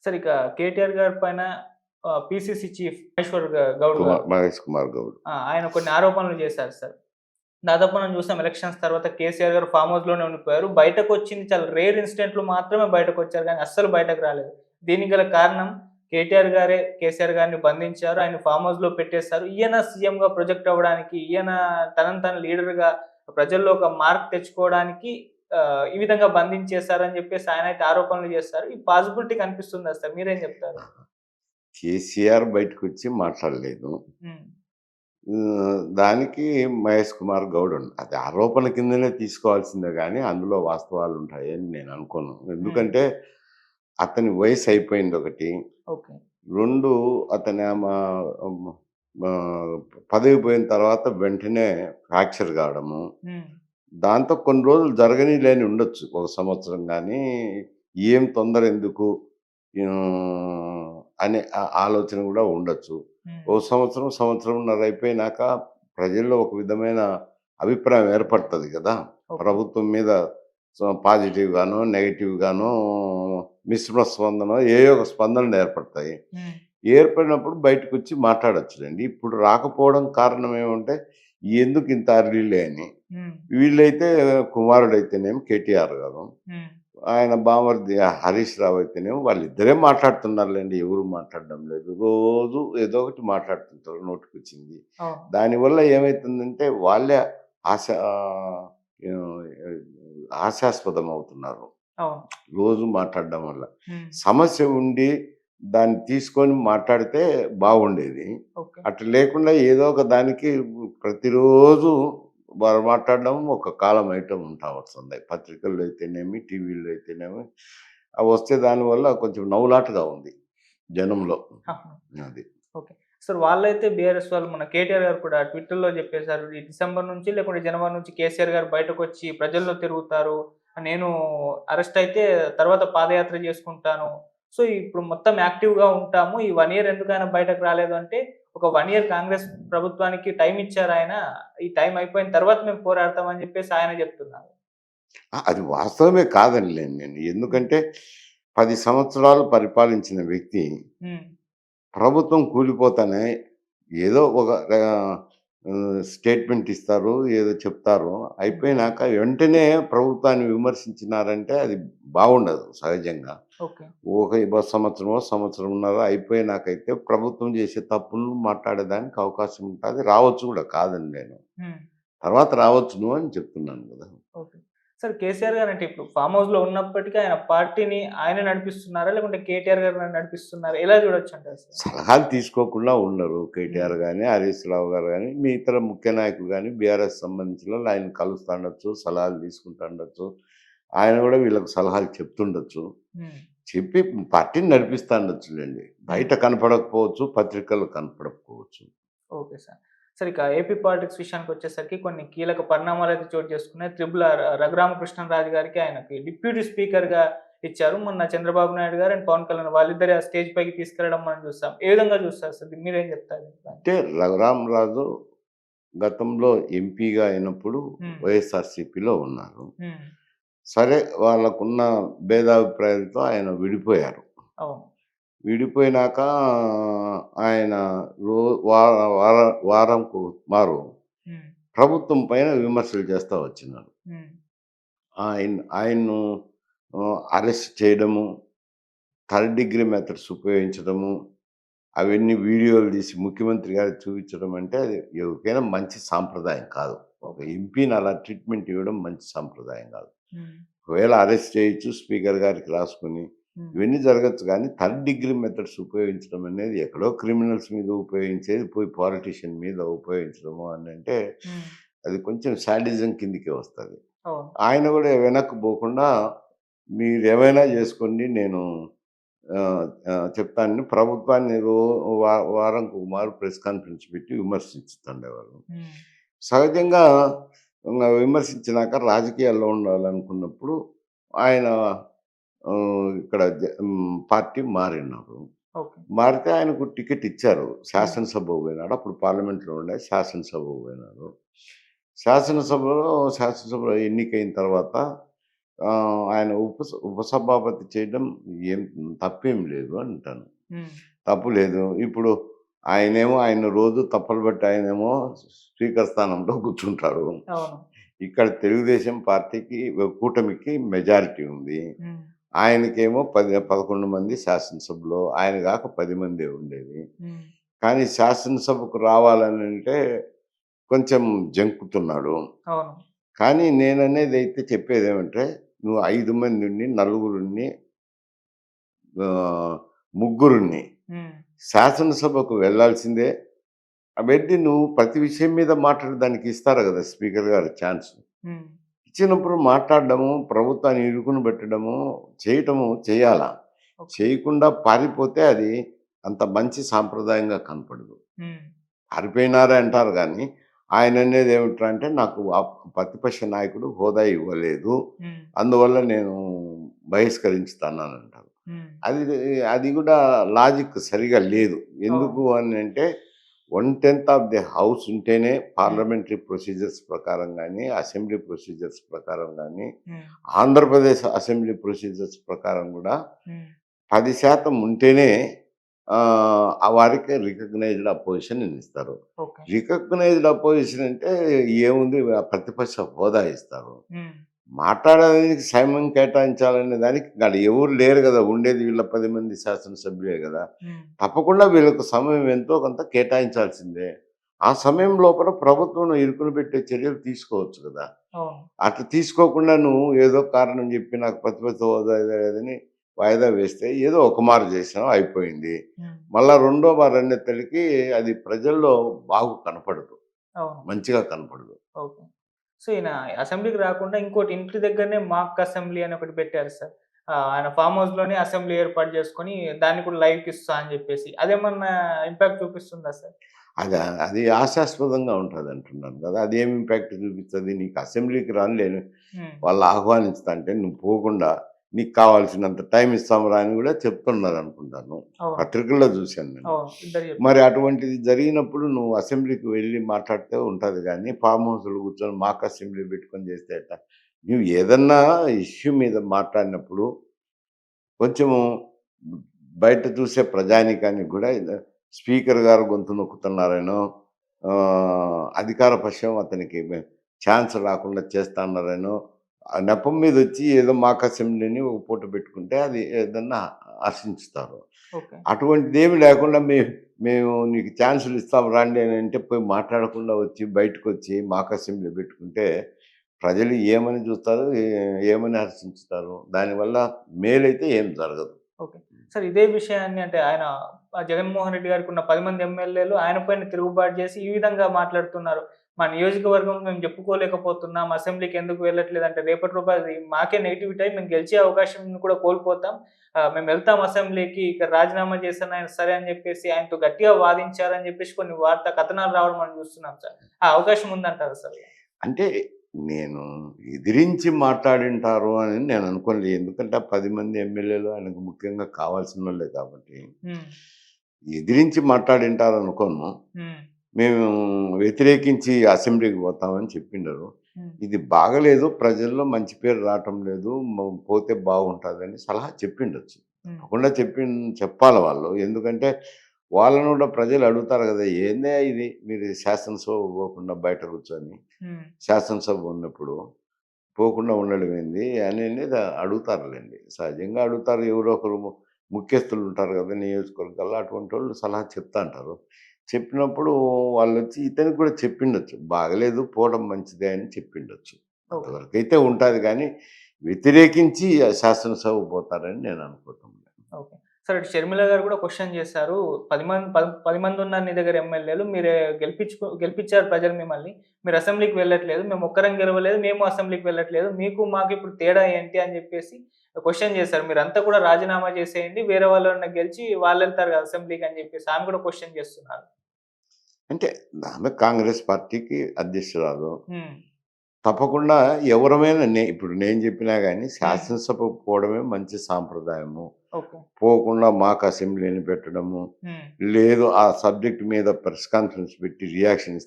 Sir ఇక కేటీఆర్ గారి పైన పీసీసీ చీఫ్ మహేశ్వర్ గౌడ్ గారు మహేష్ కుమార్ గౌడ్. ఆయన కొన్ని ఆరోపణలు చేశారు సార్. దాదాపు మనం చూసాం ఎలక్షన్స్ తర్వాత కేసీఆర్ గారు ఫార్మ్ హౌస్‌లోనే ఉండిపోయారు. బయటకొచ్చింది చాలా రేర్ ఇన్సిడెంట్‌లు మాత్రమే బయటకొచ్చారు గానీ అస్సలు బయటకు రాలేదు. దీనికి గల కారణం కేటీఆర్ గారే కేసీఆర్ గారిని బంధించారు. ఆయన ఫార్మ్ హౌస్‌లో పెట్టేశారు. ఈయన సీఎంగా ప్రొజెక్ట్ అవ్వడానికి, ఈయన తనను తాను లీడర్‌గా ప్రజల్లో ఒక మార్క్ తెచ్చుకోవడానికి ఈ విధంగా బంధించేశారని చెప్పేసి ఆయనైతే ఆరోపణలు చేస్తారు. ఈ పాసిబిలిటీ కనిపిస్తుందా సార్? మీరేం చెప్తారు? కేసీఆర్ బయటకొచ్చి మాట్లాడలేదు. హ్మ్. దానికి మహేష్ కుమార్ గౌడ్ అది ఆరోపణ కిందనే తీసుకోవాల్సిందే గానీ, అందులో వాస్తవాలుంటాయని నేను అనుకోను. హ్మ్. ఎందుకంటే, అతని వయసు అయిపోయిందొకటి. ఓకే. 2 అతని పదవి పోయిన తర్వాత వెంటనే ఫ్రాక్చర్ కావడము. హ్మ్. దాంతో కొన్ని రోజులు జరగనీలేని ఉండొచ్చు. ఒక సంవత్సరం గానీ, ఏం తొందర ఎందుకు అనే ఆలోచన గూడా ఉండొచ్చు. హ్మ్. ఓ సంవత్సరం, సంవత్సరంన్నర అయిపోయినాక ప్రజల్లో ఒక విధమైన అభిప్రాయం ఏర్పడతది గదా! ఓకే. ప్రభుత్వం మీద పాజిటివ్‌గానో, నెగెటివ్‌గానో మిశ్రమ స్పందనో ఏయో ఒక స్పందనలు ఏర్పడతాయి. హ్మ్. ఏర్పడినప్పుడు బయటకొచ్చి మాట్లాడొచ్చులెండి. ఇప్పుడు రాకపోవడం కారణం ఏమంటే, ఎందుకు ఇంత అర్లీలే అని. హ్మ్. వీళ్ళైతే కుమారుడైతేనేమి కేటీఆర్ గారు, హ్మ్. ఆయన బామర్ది హరీష్ రావు అయితేనేమో వాళ్ళిద్దరే మాట్లాడుతున్నారులెండి. ఎవరు మాట్లాడడం లేదు. రోజు ఏదో ఒకటి మాట్లాడుతుంటారు నోటికొచ్చింది. అవును. దానివల్ల ఏమైతుందంటే వాళ్ళే ఆశ ఆహ్, ఆహ్, హాస్యాస్పదం అవుతున్నారు. అవును. రోజు మాట్లాడడం వల్ల. హ్మ్. సమస్య ఉండి దాన్ని తీసుకొని మాట్లాడితే బాగుండేది. ఓకే. అట్లా లేకుండా ఏదో ఒక దానికి ప్రతిరోజు వాళ్ళు మాట్లాడడం ఒక కాలం ఐటెమ్ ఉంటా వస్తుంది. పత్రికల్లో అయితేనేమి, టీవీల్లో అయితేనేమి అవొస్తే దానివల్ల కొంచెం నవ్వులాటగా ఉంది జనంలో. ఆహా! అది. ఓకే. సార్ వాళ్ళైతే బీఆర్ఎస్ వాళ్ళు మన కేటీఆర్ గారు కూడా ట్విట్టర్‌లో చెప్పేసారు. ఈ డిసెంబర్ నుంచి లేకుంటే జనవరి నుంచి కేసీఆర్ గారు బయటకొచ్చి ప్రజల్లో తిరుగుతారు. నేను అరెస్ట్ అయితే తర్వాత పాదయాత్ర చేసుకుంటాను. సో, ఇప్పుడు మొత్తం యాక్టివ్‌గా ఉంటాము. ఈ 1 ఇయర్ ఎందుకు ఆయన బయటకు రాలేదు అంటే, ఒక 1 ఇయర్ కాంగ్రెస్ ప్రభుత్వానికి టైమ్ ఇచ్చారాయన. ఈ టైమ్ అయిపోయిన తర్వాత మేము పోరాడతాం అని చెప్పేసి ఆయన చెప్తున్నారు. అది వాస్తవమే కాదనలేను నేను. హ్మ్. ఎందుకంటే 10 సంవత్సరాలు పరిపాలించిన వ్యక్తి హ్మ్. ప్రభుత్వం కూలిపోతానే ఏదో ఒక స్టేట్మెంట్ ఇస్తారు. ఏదో చెప్తారు. హ్మ్. అయిపోయినాక వెంటనే ప్రభుత్వాన్ని విమర్శించినారంటే అది బాగుండదు సహజంగా. ఓకే. సంవత్సరమో, సంవత్సరంన్నర అయిపోయినాకైతే ప్రభుత్వం చేసే తప్పులను మాట్లాడేదానికి అవకాశం ఉంటాది. రావచ్చు కూడా కాదని నేను. హ్మ్. తర్వాత రావచ్చును అని చెప్తున్నాను గదా! ఓకే. సార్ కేసీఆర్ గారంటే ఇప్పుడు ఫార్మ్ హౌస్‌లో ఉన్నప్పటికీ ఆయన పార్టీని ఆయనే నడిపిస్తున్నారా? లేకుంటే కేటీఆర్ గారు నడిపిస్తున్నారా? ఎలా చూడొచ్చంటారు సార్? సలహాలు తీసుకోకుండా ఉండరు. హ్మ్. కేటీఆర్ గాని, హరీష్ రావు గారు గాని, మీ ఇతర ముఖ్య నాయకులు గాని, బీఆర్ఎస్ సంబంధించినోళ్ళు ఆయన్ని కలుస్తా ఉండొచ్చు, సలహాలు తీసుకుంటా ఉండొచ్చు. ఆయన గూడా వీళ్ళకి సలహాలు చెప్తుండొచ్చు. హ్మ్. చెప్పి పార్టీని నడిపిస్తా ఉండొచ్చులెండి. హ్మ్. బయట కనపడకపోవచ్చు, పత్రికల్లో కనపడకపోవచ్చు. Okay sir. సార్ ఇక ఏపీ పాలిటిక్స్ విషయానికొచ్చేసరికి కొన్ని కీలక పరిణామాలైతే చోటు చేసుకున్నాయి. రఘురామకృష్ణంరాజు గారికి ఆయనకి డిప్యూటీ స్పీకర్‌గా ఇచ్చారు. మొన్న చంద్రబాబు నాయుడు గారు అండ్ పవన్ కళ్యాణ్ వాళ్ళిద్దరే ఆ స్టేజ్ పైకి తీసుకెళ్లడం మనం చూసాం. ఏ విధంగా చూస్తారు సార్? మీరేం చెప్తారు దానికి? అంటే రఘురామరాజు గతంలో ఎంపీగా అయినప్పుడు హ్మ్. వైఎస్ఆర్‌సీపీలో ఉన్నారు. హ్మ్. సరే వాళ్ళకున్న భేదాభిప్రాయాలతో ఆయన విడిపోయారు. అవును. విడిపోయినాక ఆయన రో వా వార వారంకు మారు హ్మ్. ప్రభుత్వం పైన విమర్శలు చేస్తా వచ్చినారు. హ్మ్. ఆయన్ను అరెస్ట్ చేయడము, థర్డ్ డిగ్రీ మెథడ్స్ ఉపయోగించడము, అవన్నీ వీడియోలు తీసి ముఖ్యమంత్రి గారికి చూపించడం అంటే అది ఎవరికైనా మంచి సాంప్రదాయం కాదు. ఒక ఓకే. ఎంపీని అలా ట్రీట్మెంట్ ఇవ్వడం మంచి సాంప్రదాయం కాదు. హ్మ్. ఒకవేళ అరెస్ట్ చేయొచ్చు స్పీకర్ గారికి రాసుకొని. హ్మ్. ఇవన్నీ జరగొచ్చు గానీ, థర్డ్ డిగ్రీ మెథడ్స్ ఉపయోగించడం అనేది ఎక్కడో క్రిమినల్స్ మీద ఉపయోగించేది పోయి పాలిటీషియన్ మీద ఉపయోగించడము అనంటే, హ్మ్. అది కొంచెం శాడిజం కిందకే వస్తది. అవును. ఆయన గూడా వెనక్కి పోకుండా మీరేమైనా జేసుకోండి నేను చెప్తానని ప్రభుత్వాన్ని వారంకి ఒక మారు ప్రెస్ కాన్ఫరెన్స్ పెట్టి విమర్శిస్తుండేవారు. హ్మ్. సహజంగా విమర్శించినాక రాజకీయాల్లో ఉండాలనుకున్నప్పుడు ఆయన ఇక్కడ పార్టీ మారినారు. ఓకే. మారితే ఆయనకు టికెట్ ఇచ్చారు. హ్మ్. శాసనసభకు పోయినాడు. అప్పుడు పార్లమెంట్‌లో ఉండే శాసనసభకు పోయినారు. శాసనసభలో ఎన్నికైన తర్వాత ఆయన ఉపసభాపతి చేయడం ఏం తప్పేం లేదు అంటాను. హ్మ్. తప్పు లేదు. ఇప్పుడు ఆయన రోజు తప్పులు బట్టి ఆయనేమో స్పీకర్ స్థానంలో కూర్చుంటాడు. అవును. ఇక్కడ తెలుగుదేశం పార్టీకి కూటమికి మెజారిటీ ఉంది. హ్మ్. ఆయనకేమో 11 మంది శాసనసభలో. ఆయన గాక 10 మందే ఉండేది. హ్మ్. కానీ శాసనసభకు రావాలనంటే కొంచెం జంకుతున్నాడు. అవును. కానీ నేననేదైతే చెప్పేదేమంటే, నువ్వు 5 మందిని, నలుగురిని, ముగ్గురిని హ్మ్. శాసనసభకు వెళ్ళాల్సిందే. వెళ్లి నువ్వు ప్రతి విషయం మీద మాట్లాడడానికి ఇస్తారు గదా! స్పీకర్ గారు ఛాన్స్. హ్మ్. ఇచ్చినప్పుడు మాట్లాడడము, ప్రభుత్వాన్ని ఇరుకున పెట్టడము, చేయాలా. ఓకే. చేయకుండా పారిపోతే అది అంత మంచి సాంప్రదాయంగా కనపడదు. హ్మ్. పారిపోయినారే అంటారు గానీ, ఆయననేది ఏమిట్రంటే నాకు ప్రతిపక్ష నాయకుడు హోదా ఇవ్వలేదు. హ్మ్. అందువల్ల నేను బహిష్కరించుతాననంటారు. హ్మ్. అది అది గూడా లాజిక్ సరిగా లేదు. అవును. ఎందుకు అనంటే 1/10 ఆఫ్ ది హౌస్ ఉంటేనే హ్మ్. పార్లమెంటరీ ప్రొసీజర్స్ ప్రకారం గానీ, అసెంబ్లీ ప్రొసీజర్స్ ప్రకారం గానీ, హ్మ్. ఆంధ్రప్రదేశ్ అసెంబ్లీ ప్రొసీజర్స్ ప్రకారం గూడా హ్మ్. 10% ఉంటేనే వారికి రికగ్నైజ్డ్ అపోజిషన్ ఇస్తారు. ఓకే. రికగ్నైజ్డ్ అపోజిషన్ అంటే ఏముంది ప్రతిపక్ష హోదా ఇస్తారు. హ్మ్. మాట్లాడడానికి సమయం కేటాయించాలనే దానికి ఆడ ఎవరు లేరు గదా! ఉండేది వీళ్ళ 10 మంది శాసనసభ్యులే గదా! హ్మ్. తప్పకుండా వీళ్ళకు సమయం ఎంతో కొంత కేటాయించాల్సిందే. ఆ సమయం లోపల ప్రభుత్వం ఇరుకున పెట్టే చర్యలు తీసుకోవచ్చు గదా! అవును. అట్లా తీసుకోకుండా నువ్వు ఏదో కారణం జెప్పి నాకు ప్రతిపక్ష హోదా లేదని వాయిదా వేస్తే ఏదో ఒక మారు చేసావు అయిపోయింది. హ్మ్. మళ్ళా రెండో మారు అనేసరికి అది ప్రజల్లో కనపడదు. అవును. మంచిగా కనపడదు. ఓకే. సో, ఈయన అసెంబ్లీకి రాకుండా ఇంకోటి ఇంటి దగ్గరనే మాక్ అసెంబ్లీ అని ఒకటి పెట్టారు సార్. ఆయన ఫార్మ్ హౌస్‌లోనే అసెంబ్లీ ఏర్పాటు చేసుకొని దాన్ని కూడా లైవ్‌కి ఇస్తా అని చెప్పేసి. అదేమన్నా ఇంపాక్ట్ చూపిస్తుందా సార్? అది హాస్యాస్పదంగా ఉంటదంటున్నాను గదా! అదేం ఇంపాక్ట్ చూపిస్తది? నీకు అసెంబ్లీకి రానులేను హ్మ్. వాళ్ళు ఆహ్వానిస్తంటే నువ్వు పోకుండా నీకు కావాల్సినంత టైమ్ ఇస్తాంరా అని గూడా చెప్తున్నారనుకుంటాను. అవును. పత్రికల్లో చూశాను నేను. అవును. ఇద్దరు మరి చెప్పారు. అటువంటిది జరిగినప్పుడు నువ్వు అసెంబ్లీకి వెళ్లి మాట్లాడితే ఉంటది గానీ, ఫార్మ్ హౌస్‌లో కూర్చొని మాక్ అసెంబ్లీ పెట్టుకొని చేస్తే ఎట్టా? నువ్వు ఏదన్నా ఇష్యూ మీద మాట్లాడినప్పుడు కొంచెము బయట చూసే ప్రజానీకానికి గూడా స్పీకర్ గారు గొంతు నొక్కుతున్నారనో, అధికార పక్షం అతనికి ఛాన్స్ రాకుండా చేస్తన్నారనో, ఆ నెపం మీదొచ్చి ఏదో మాక్ అసెంబ్లీని ఒక పూట పెట్టుకుంటే అది ఏదన్నా హర్షించుతారు. ఓకే. అటువంటిదేమి లేకుండా మేము నీకు ఛాన్సులు ఇస్తాం రండి అనంటే పోయి మాట్లాడకుండా వచ్చి బయటకొచ్చి మాక్ అసెంబ్లీ పెట్టుకుంటే ప్రజలు ఏమని చూస్తారు? ఏమని హర్షించుతారు? దానివల్ల మేలైతే ఏం జరగదు. ఓకే. సార్ ఇదే విషయాన్ని అంటే ఆయన జగన్మోహన్ రెడ్డి గారికున్న 10 మంది ఎమ్మెల్యేలు ఆయన పైన తిరుగుబాటు చేసి ఈ విధంగా మాట్లాడుతున్నారు. మా నియోజకవర్గం మేము చెప్పుకోలేకపోతున్నాం. అసెంబ్లీకి ఎందుకు వెళ్ళట్లేదంటే రేపటి రోజు అది మాకే నెగటివిటీ అయ్యి మేము గెలిచే అవకాశంని కూడా కోల్పోతాం. మేము వెళ్తాం అసెంబ్లీకి ఇక్కడ రాజీనామా చేశాను ఆయన సరే అని చెప్పేసి ఆయనతో గట్టిగా వాదించారని చెప్పేసి కొన్ని వార్తా కథనాలు రావడం మనం చూస్తున్నాం సార్. ఆ అవకాశం ఉందంటారా సార్? అంటే నేను ఎదిరించి మాట్లాడింటారు అని నేను అనుకోనులే. ఎందుకంటే ఆ 10 మంది ఎమ్మెల్యేలు ఆయనకు ముఖ్యంగా కావాల్సినోళ్ళే కాబట్టి. హ్మ్. ఎదిరించి మాట్లాడింటారనుకోను. హ్మ్. మేము వ్యతిరేకించి అసెంబ్లీకి పోతామని చెప్పిండరు. హ్మ్. ఇది బాగలేదు. ప్రజల్లో మంచి పేరు రావటం లేదు. పోతే బాగుంటదని సలహా చెప్పిండొచ్చు. హ్మ్. తప్పకుండా చెప్పాలి వాళ్ళు. ఎందుకంటే వాళ్ళని కూడా ప్రజలు అడుగుతారు గదా! ఏందయ్యా ఇది మీరు శాసనసభకు పోకుండా బయట కూర్చొని, హ్మ్. శాసనసభ ఉన్నప్పుడు పోకుండా ఉండడం ఏంది అనేది అడుగుతారులెండి. సహజంగా అడుగుతారు. ఎవరో ఒకరు ముఖ్యస్థులు ఉంటారు గదా! నియోజకవర్గాల్లో అటువంటోళ్ళు సలహా చెప్తాంటారు. చెప్పినప్పుడు వాళ్ళొచ్చి ఇతనికి కూడా చెప్పిండొచ్చు. బాగాలేదు పోవడం మంచిదే అని చెప్పిండొచ్చు. ఓకే. అంతవరకైతే ఉంటాది గానీ, వ్యతిరేకించి శాసనసభకు పోతారని నేను అనుకోవటం లేదు. ఓకే. సరే షర్మిల గారు కూడా క్వెషన్ చేశారు. 10 మందున్నారు నీ దగ్గర ఎమ్మెల్యేలు. మీరే గెలిపిచ్చారు ప్రజలు మిమ్మల్ని. మీరు అసెంబ్లీకి వెళ్ళట్లేదు. మేము ఒక్కరం గెలవలేదు. మేము అసెంబ్లీకి వెళ్ళట్లేదు. మీకు మాకు ఇప్పుడు తేడా ఏంటి అని చెప్పేసి క్వెషన్ చేశారు. మీరంతా కూడా రాజీనామా చేసేయండి. వేరే వాళ్ళెవరన్నా గెలిచి వాళ్ళెళ్తారు కదా అసెంబ్లీకి అని చెప్పేసి ఆమె కూడా క్వెషన్ చేస్తున్నారు. అంటే ఆమె కాంగ్రెస్ పార్టీకి అధ్యక్షురాలు. హ్మ్. తప్పకుండా ఎవరమైనా ఇప్పుడు నేను చెప్పినా గాని హ్మ్. శాసనసభకు పోవడమే మంచి సాంప్రదాయము. ఓకే. పోకుండా మాకు అసెంబ్లీని పెట్టడము, హ్మ్. లేదు ఆ సబ్జెక్ట్ మీద ప్రెస్ కాన్ఫరెన్స్ పెట్టి రియాక్షన్